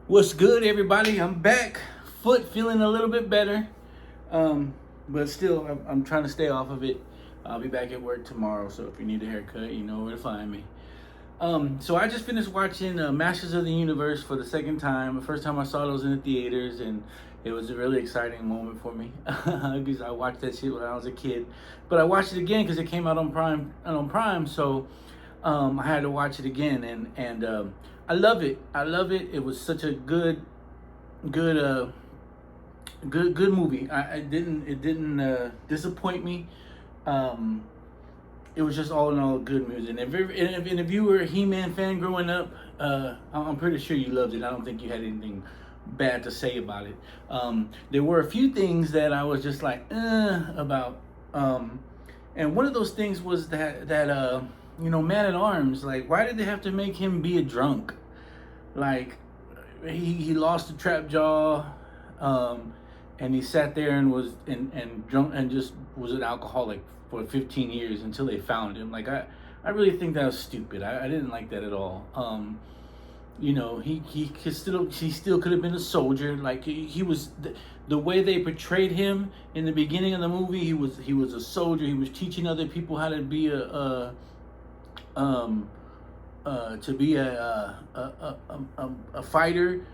What's good, everybody? I'm back. Foot feeling a little bit better, but still, I'm trying to stay off of it. I'll be back at work tomorrow, so if you need a haircut, you know where to find me. So I just finished watching Masters of the Universe for the second time. The first time I saw those in the theaters, and it was a really exciting moment for me because I watched that shit when I was a kid. But I watched it again because it came out on Prime. So I had to watch it again, and I love it. I love it. It was such a good, good movie. It didn't disappoint me. Um, it was just all in all good music. And if you were a He-Man fan growing up, I'm pretty sure you loved it. I don't think you had anything bad to say about it. There were a few things that I was just like about, and one of those things was that Man at Arms. Like, why did they have to make him be a drunk? Like, he lost the trap jaw, and he sat there and was and drunk and just was an alcoholic for 15 years until they found him. Like, I really think that was stupid. I didn't like that at all. He still could have been a soldier. Like, he was the way they portrayed him in the beginning of the movie. He was a soldier. He was teaching other people how to be um, a fighter,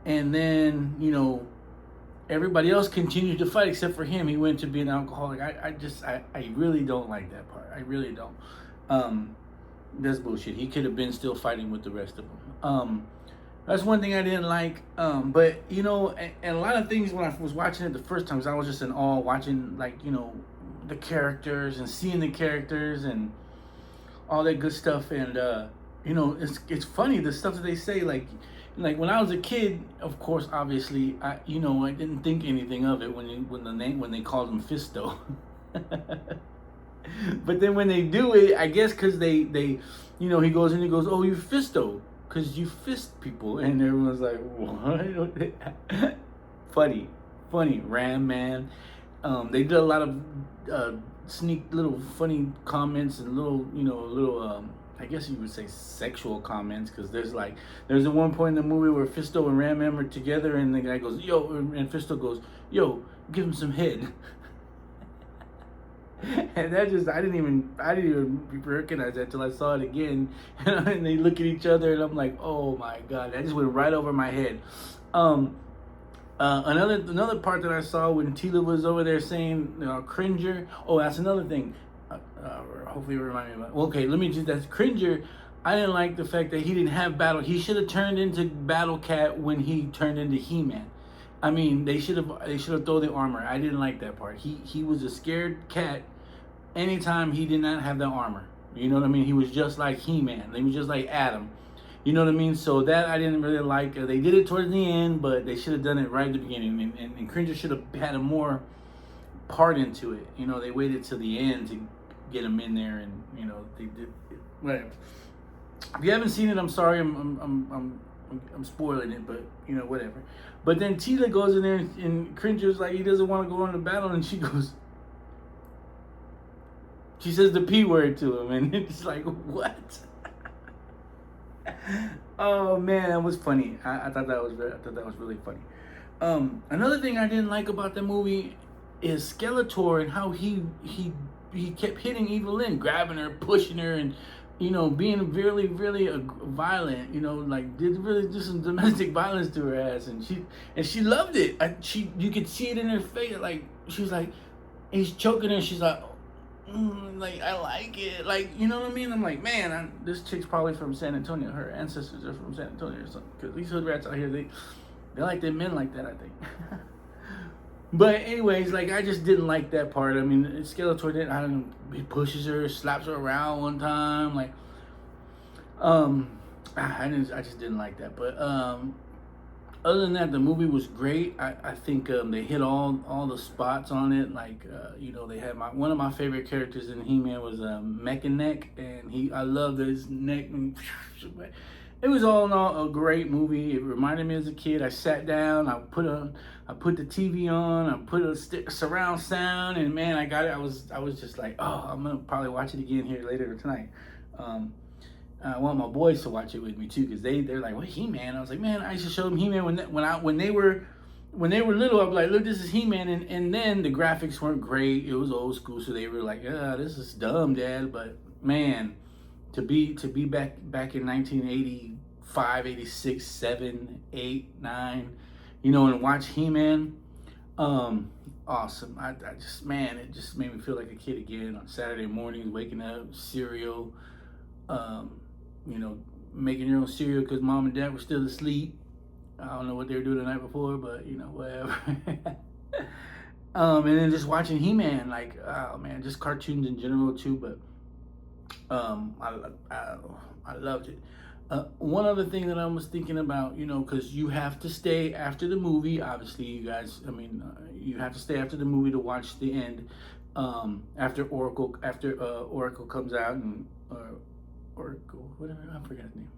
and then everybody else continued to fight except for him. He went to be an alcoholic. I really don't like that part. I really don't. That's bullshit. He could have been still fighting with the rest of them. That's one thing I didn't like. But and a lot of things when I was watching it the first time, I was just in awe watching, like, the characters and seeing the characters and all that good stuff. And it's funny the stuff that they say. Like when I was a kid, of course, obviously, I didn't think anything of it when they called him Fisto. But then when they do it, I guess because they he goes and he goes, "Oh, you Fisto, because you fist people," and everyone's like, "What?" funny Ram Man. They did a lot of sneak little funny comments and little I guess you would say sexual comments, because there's at one point in the movie where Fisto and Ram Man are together, and the guy goes, "Yo," and Fisto goes, "Yo, give him some head." And I didn't even recognize that till I saw it again. And they look at each other, and I'm like, oh my god, that just went right over my head. Another part that I saw when Tila was over there saying Cringer. Oh, that's another thing. Hopefully you remind me about. Okay, let me just. That's Cringer. I didn't like the fact that he didn't have Battle. He should have turned into Battle Cat when he turned into He-Man. I mean, they should have thrown the armor. I didn't like that part. He was a scared cat anytime he did not have the armor. You know what I mean? He was just like He-Man. He was just like Adam. You know what I mean? So that I didn't really like. They did it towards the end, but they should have done it right at the beginning. And Cringer should have had a more part into it. They waited till the end to get him in there, and they did whatever. If you haven't seen it, I'm sorry. I'm spoiling it, but whatever. But then Tila goes in there, and Cringer's like, he doesn't want to go into battle, and she says the P word to him, and it's like, what? Oh man, that was funny. I thought that was really funny. Another thing I didn't like about the movie is Skeletor, and how he kept hitting Evelyn, grabbing her, pushing her, and being really, really violent. Did really do some domestic violence to her ass, and she loved it. You could see it in her face. Like, she was like, he's choking her. She's like, like, I like it. Like, you know what I mean? I'm like, man, this chick's probably from San Antonio. Her ancestors are from San Antonio or something. Because these hood rats out here, they like their men like that, I think. But anyways, like, I just didn't like that part. I mean, Skeletor didn't. I don't know. He pushes her, slaps her around one time. Like, I just didn't like that. But other than that, the movie was great. I think they hit all the spots on it. Like, they had one of my favorite characters in He-Man was Mechanic, and I loved his neck. It was all in all a great movie. It reminded me as a kid. I sat down, I put the TV on, I put a surround sound, and man, I got it. I was just like, oh, I'm gonna probably watch it again here later tonight. I want my boys to watch it with me too, because they're like, what, He-Man? I was like, man, I used to show them He-Man when they were little. I'd be like, look, this is He-Man, and then the graphics weren't great. It was old school, so they were like, this is dumb, Dad. But man, to be back in 1985, 86, 7, 8, 9, and watch He-Man, awesome. I just, man, it just made me feel like a kid again on Saturday mornings, waking up, cereal, um, making your own cereal because mom and dad were still asleep. I don't know what they were doing the night before, but whatever. And then just watching He-Man, like, oh man, just cartoons in general too. But I loved it. One other thing that I was thinking about, because you have to stay after the movie. Obviously, you guys, you have to stay after the movie to watch the end. After Oracle comes out, and Oracle, whatever, I forgot his name.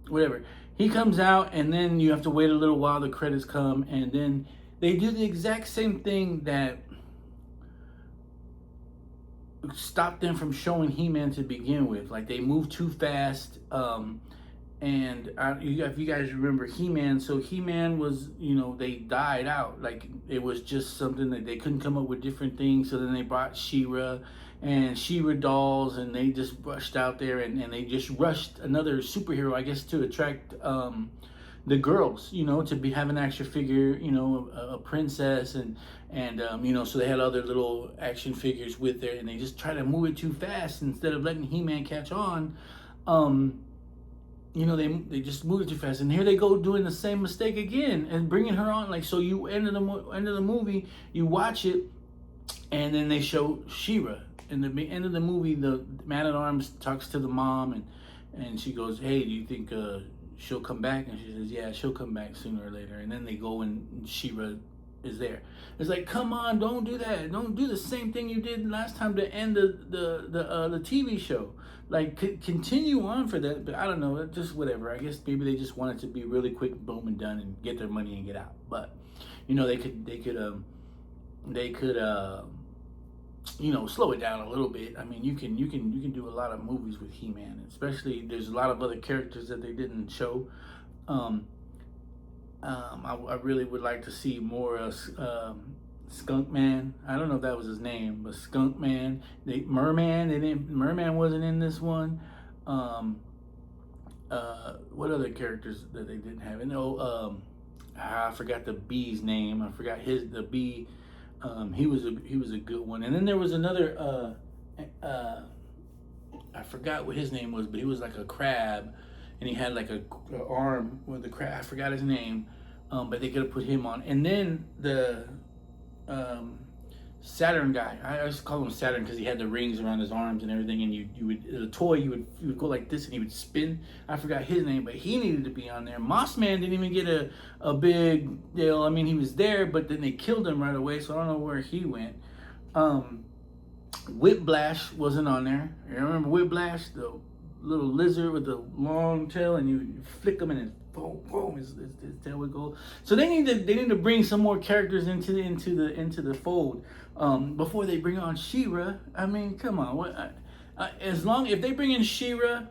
Whatever, he comes out, and then you have to wait a little while. The credits come, and then they do the exact same thing that stopped them from showing He-Man to begin with. Like, they moved too fast. And if you guys remember He-Man, so He-Man was, they died out. Like, it was just something that they couldn't come up with different things. So then they brought She-Ra and She-Ra dolls, and they just rushed out there, and they just rushed another superhero, I guess, to attract the girls, to have an action figure, a princess, and so they had other little action figures with there, and they just try to move it too fast instead of letting He-Man catch on. They just moved it too fast, and here they go doing the same mistake again and bringing her on. Like, so you end of the movie, you watch it, and then they show She-Ra. In the end of the movie, the Man-at-Arms talks to the mom, and she goes, "Hey, do you think she'll come back?" And she says, "Yeah, she'll come back sooner or later." And then they go, and She-Ra is there. It's like, come on, don't do that. Don't do the same thing you did last time to end the TV show. Like, continue on for that. But I don't know, just whatever. I guess maybe they just wanted to be really quick, boom, and done, and get their money and get out. But they could slow it down a little bit. I mean, you can do a lot of movies with He-Man, especially there's a lot of other characters that they didn't show. I really would like to see more Skunk Man. I don't know if that was his name, but Skunk Man. Merman wasn't in this one. What other characters that they didn't have? And I forgot the bee's name. I forgot the bee. He was a good one. And then there was another. I forgot what his name was, but he was like a crab, and he had like a arm with the crab. I forgot his name, but they could have put him on. And then the Saturn guy. I used to call him Saturn because he had the rings around his arms and everything. And you would the toy you would go like this, and he would spin. I forgot his name, but he needed to be on there. Moss Man didn't even get a big deal. I mean, he was there, but then they killed him right away. So I don't know where he went. Whiplash wasn't on there. You remember Whiplash, the little lizard with the long tail, and you flick him and then boom, boom, his tail would go. So they need to bring some more characters into the fold before they bring on She-Ra. I mean, come on, what? If they bring in She-Ra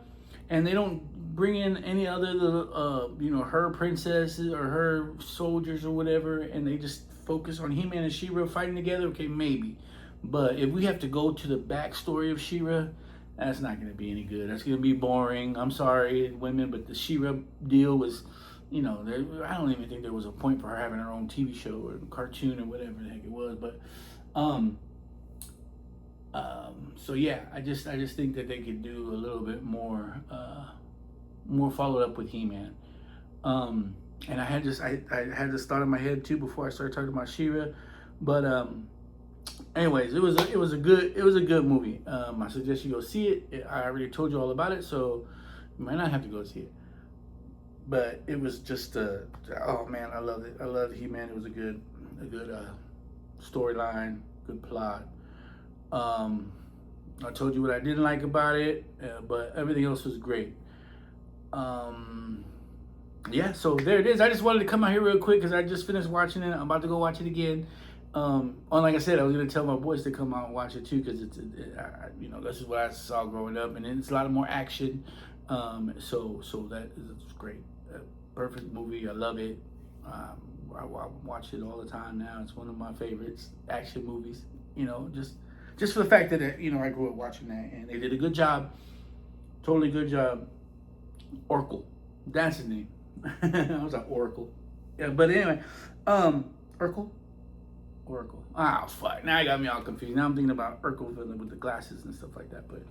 and they don't bring in any other little her princesses or her soldiers or whatever, and they just focus on He-Man and She-Ra fighting together, okay, maybe. But if we have to go to the backstory of She-Ra, that's not going to be any good. That's going to be boring. I'm sorry, women, but the She-Ra deal was, I don't even think there was a point for her having her own TV show or cartoon or whatever the heck it was. But, so yeah, I just think that they could do a little bit more followed up with He-Man. And I had this thought in my head too before I started talking about She-Ra, but anyways, it was a good movie. I suggest you go see it. I already told you all about it, so you might not have to go see it. But it was just oh man, I loved it. I loved He-Man. It was a good storyline, good plot. I told you what I didn't like about it, but everything else was great. Yeah, so there it is. I just wanted to come out here real quick because I just finished watching it. I'm about to go watch it again. like I said, I was gonna tell my boys to come out and watch it too, because this is what I saw growing up, and it's a lot of more action. So that is great. Perfect movie. I love it. I watch it all the time now. It's one of my favorites, action movies. Just for the fact that I grew up watching that, and they did a good job. Totally good job. Oracle, that's his name. I was like Oracle. Yeah, but anyway, Oracle. Ah, fuck. Now I got me all confused. Now I'm thinking about Urkel with the glasses and stuff like that. But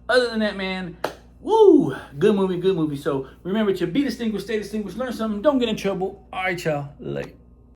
other than that, man, woo, good movie. So remember to be distinguished, stay distinguished, learn something, don't get in trouble. All right, y'all. Later.